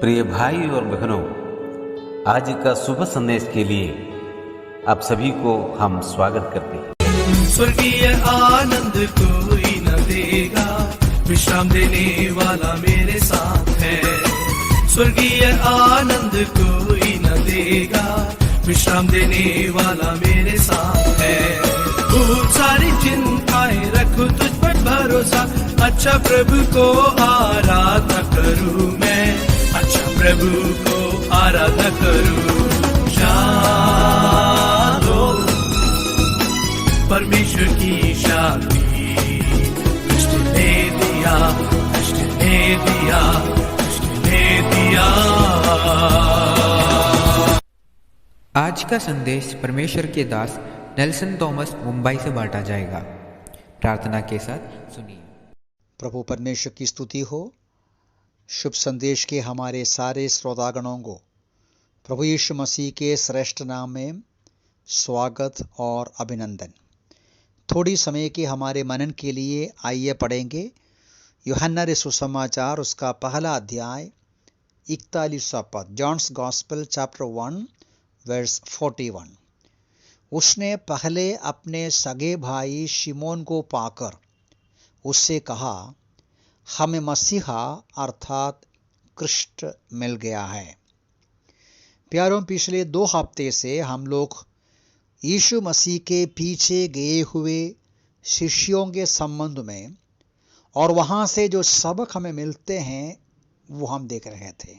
प्रिय भाई और बहनों, आज का शुभ संदेश के लिए आप सभी को हम स्वागत करते हैं। स्वर्गीय आनंद कोई न देगा, विश्राम देने वाला मेरे साथ है। स्वर्गीय आनंद कोई न देगा, विश्राम देने वाला मेरे साथ है। बहुत सारी चिंताएं रखो तुझ पर भरोसा, अच्छा प्रभु को आराधना करूं मैं, अच्छा प्रभु को आराधना करूं। जानो परमेश्वर की शांति कृष्ण ने दिया, कृष्ण ने दिया, कृष्ण ने दिया। आज का संदेश परमेश्वर के दास नेल्सन थॉमस मुंबई से बांटा जाएगा। प्रार्थना के साथ सुनिए। प्रभु परमेश्वर की स्तुति हो। शुभ संदेश के हमारे सारे श्रोतागणों को प्रभु यीशु मसीह के श्रेष्ठ नाम में स्वागत और अभिनंदन। थोड़ी समय के हमारे मनन के लिए आइए पढ़ेंगे यूहन्ना रे सुसमाचार उसका पहला अध्याय 41वां पद, जॉन्स गॉस्पेल चैप्टर 1 वर्स 41। उसने पहले अपने सगे भाई शिमोन को पाकर उससे कहा, हमें मसीहा अर्थात कृष्ण मिल गया है। प्यारों, पिछले 2 हफ्ते से हम लोग यीशु मसीह के पीछे गए हुए शिष्यों के संबंध में और वहाँ से जो सबक हमें मिलते हैं वो हम देख रहे थे।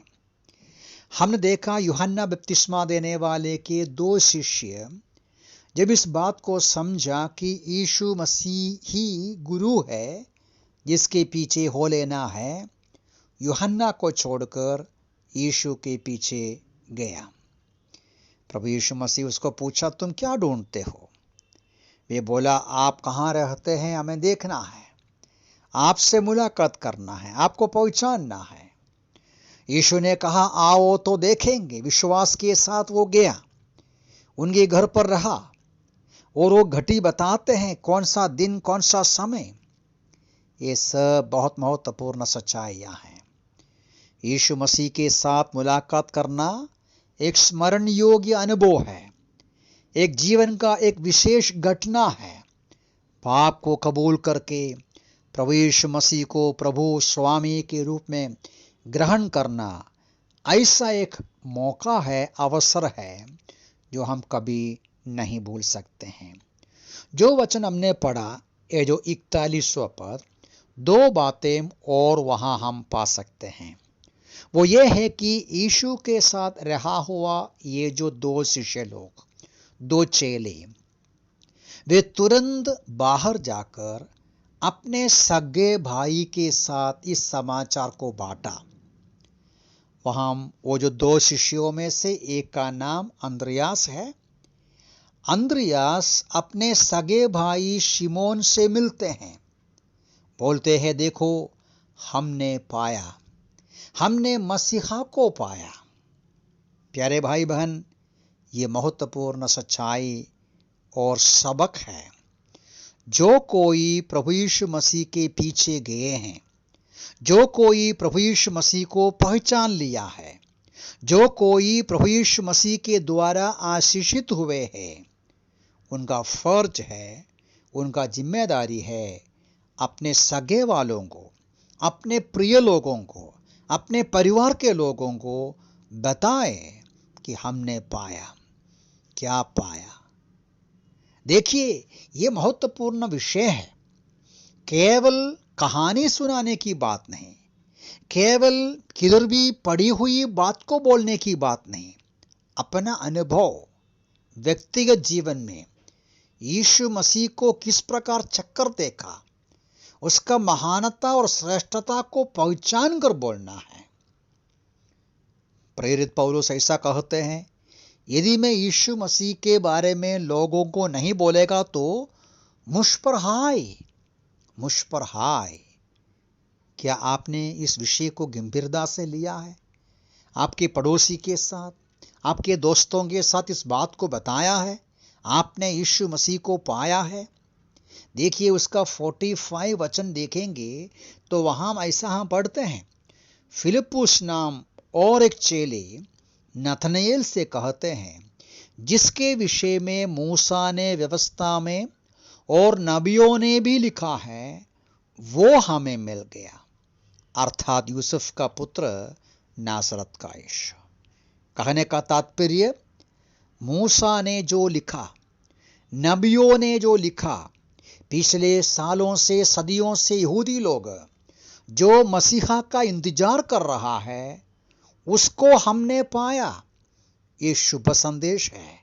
हमने देखा यूहन्ना बपतिस्मा देने वाले के 2 शिष्य जब इस बात को समझा कि यीशु मसीह ही गुरु है जिसके पीछे हो लेना है, यूहन्ना को छोड़कर यीशु के पीछे गया। प्रभु यीशु मसीह उसको पूछा, तुम क्या ढूंढते हो? वे बोला, आप कहाँ रहते हैं हमें देखना है, आपसे मुलाकात करना है, आपको पहचानना है। यीशु ने कहा, आओ तो देखेंगे। विश्वास के साथ वो गया, उनके घर पर रहा और वो घड़ी बताते हैं कौन सा दिन कौन सा समय। ये सब बहुत महत्वपूर्ण सच्चाइयाँ हैं। यीशु मसीह के साथ मुलाकात करना एक स्मरण योग्य अनुभव है, एक जीवन का एक विशेष घटना है। पाप को कबूल करके प्रभु यीशु मसीह को प्रभु स्वामी के रूप में ग्रहण करना ऐसा एक मौका है, अवसर है जो हम कभी नहीं भूल सकते हैं। जो वचन हमने पढ़ा, ये जो 41वां पद, 2 बातें और वहां हम पा सकते हैं। वो ये है कि यीशु के साथ रहा हुआ ये जो 2 शिष्य लोग, 2 चेले, वे तुरंत बाहर जाकर अपने सगे भाई के साथ इस समाचार को बांटा। वहां वो जो 2 शिष्यों में से एक का नाम अंद्रयास है। अंद्रयास अपने सगे भाई शिमोन से मिलते हैं, बोलते हैं, देखो हमने पाया, हमने मसीहा को पाया। प्यारे भाई बहन, ये महत्वपूर्ण सच्चाई और सबक है। जो कोई प्रभु यीशु मसीह के पीछे गए हैं, जो कोई प्रभु यीशु मसीह को पहचान लिया है, जो कोई प्रभु यीशु मसीह के द्वारा आशीषित हुए हैं, उनका फर्ज है, उनका जिम्मेदारी है अपने सगे वालों को, अपने प्रिय लोगों को, अपने परिवार के लोगों को बताएं कि हमने पाया। क्या पाया? देखिए, ये महत्वपूर्ण विषय है। केवल कहानी सुनाने की बात नहीं, केवल किधर भी पड़ी हुई बात को बोलने की बात नहीं। अपना अनुभव, व्यक्तिगत जीवन में यीशु मसीह को किस प्रकार चक्कर देखा, उसका महानता और श्रेष्ठता को पहचान कर बोलना है। प्रेरित पौलुस ऐसा कहते हैं, यदि मैं यीशु मसीह के बारे में लोगों को नहीं बोलेगा तो मुझ पर हाय, मुझ पर हाय। क्या आपने इस विषय को गंभीरता से लिया है? आपके पड़ोसी के साथ, आपके दोस्तों के साथ इस बात को बताया है? आपने यीशु मसीह को पाया है? देखिए, उसका 45 वचन देखेंगे तो वहां ऐसा हम पढ़ते हैं, फिलिप्पुस नाम और एक चेले नथनएल से कहते हैं, जिसके विषय में मूसा ने व्यवस्था में और नबियों ने भी लिखा है, वो हमें मिल गया, अर्थात यूसुफ का पुत्र नासरत का यीशु। कहने का तात्पर्य, मूसा ने जो लिखा, नबियों ने जो लिखा, पिछले सालों से सदियों से यहूदी लोग जो मसीहा का इंतजार कर रहा है, उसको हमने पाया। ये शुभ संदेश है,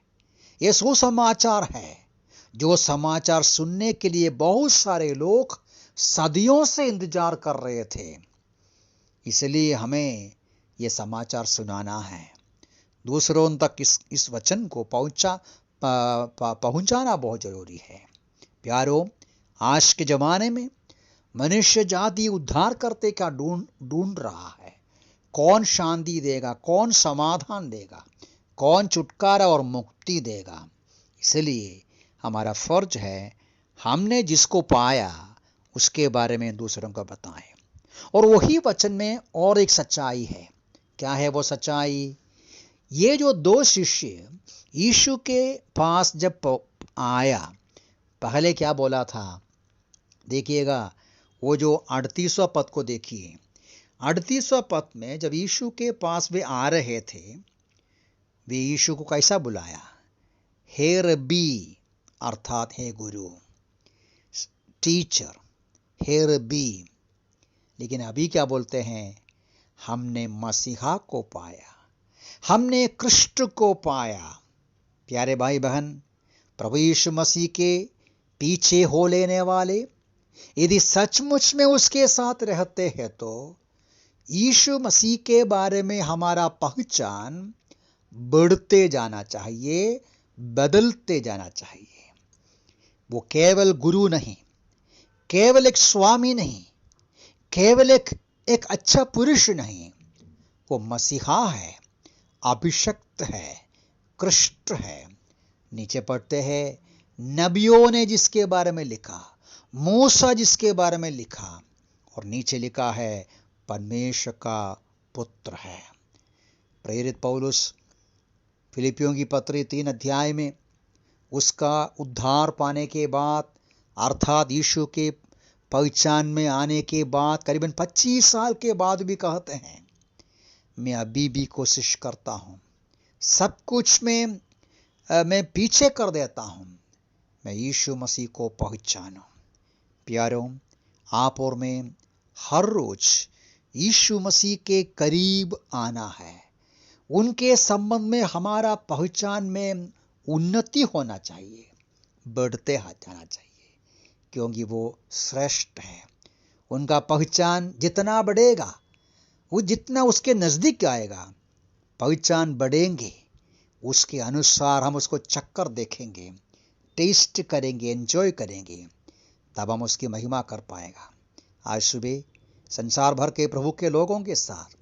ये सुसमाचार है, जो समाचार सुनने के लिए बहुत सारे लोग सदियों से इंतजार कर रहे थे। इसलिए हमें ये समाचार सुनाना है, दूसरों तक इस वचन को पहुंचाना बहुत जरूरी है। प्यारो, आज के जमाने में मनुष्य जाति उद्धार करते क्या ढूंढ रहा है? कौन शांति देगा, कौन समाधान देगा, कौन छुटकारा और मुक्ति देगा? इसलिए हमारा फर्ज है, हमने जिसको पाया उसके बारे में दूसरों को बताएं। और वही वचन में और एक सच्चाई है। क्या है वो सच्चाई? ये जो दो शिष्य यीशु के पास जब आया, पहले क्या बोला था? देखिएगा, वो जो 38वां पद को देखिए। 38वां पद में जब यीशु के पास वे आ रहे थे, वे यीशु को कैसा बुलाया? हे रब्बी, अर्थात हे गुरु, टीचर, हे रब्बी। लेकिन अभी क्या बोलते हैं? हमने मसीहा को पाया, हमने कृष्ण को पाया। प्यारे भाई बहन, प्रभु यीशु मसीह के पीछे हो लेने वाले यदि सचमुच में उसके साथ रहते हैं तो यीशु मसीह के बारे में हमारा पहचान बढ़ते जाना चाहिए, बदलते जाना चाहिए। वो केवल गुरु नहीं, केवल एक स्वामी नहीं, केवल एक अच्छा पुरुष नहीं, वो मसीहा है, अभिषक्त है, कृष्ण है। नीचे पढ़ते हैं, नबियों ने जिसके बारे में लिखा, मूसा जिसके बारे में लिखा, और नीचे लिखा है परमेश्वर का पुत्र है। प्रेरित पौलुस फिलिपियों की पत्री 3 अध्याय में उसका उद्धार पाने के बाद, अर्थात यीशु के पहचान में आने के बाद करीबन 25 साल के बाद भी कहते हैं, मैं अभी भी कोशिश करता हूँ, सब कुछ में मैं पीछे कर देता हूँ, मैं यीशु मसीह को पहचानूं। प्यारों, आप और मैं हर रोज यीशु मसीह के करीब आना है। उनके संबंध में हमारा पहचान में उन्नति होना चाहिए, बढ़ते जाना चाहिए, क्योंकि वो श्रेष्ठ है। उनका पहचान जितना बढ़ेगा, वो जितना उसके नजदीक आएगा, पहचान बढ़ेंगे, उसके अनुसार हम उसको चक्कर देखेंगे, टेस्ट करेंगे, एंजॉय करेंगे, तब हम उसकी महिमा कर पाएगा। आज सुबह संसार भर के प्रभु के लोगों के साथ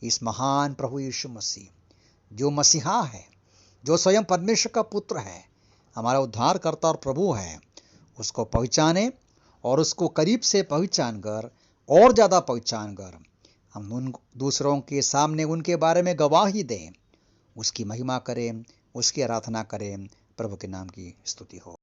इस महान प्रभु यीशु मसीह, जो मसीहा है, जो स्वयं परमेश्वर का पुत्र है, हमारा उद्धारकर्ता और प्रभु है, उसको पहचाने और उसको करीब से पहचान कर और ज़्यादा पहचान कर हम उन दूसरों के सामने उनके बारे में गवाही दें, उसकी महिमा करें, उसकी आराधना करें। प्रभु के नाम की स्तुति हो।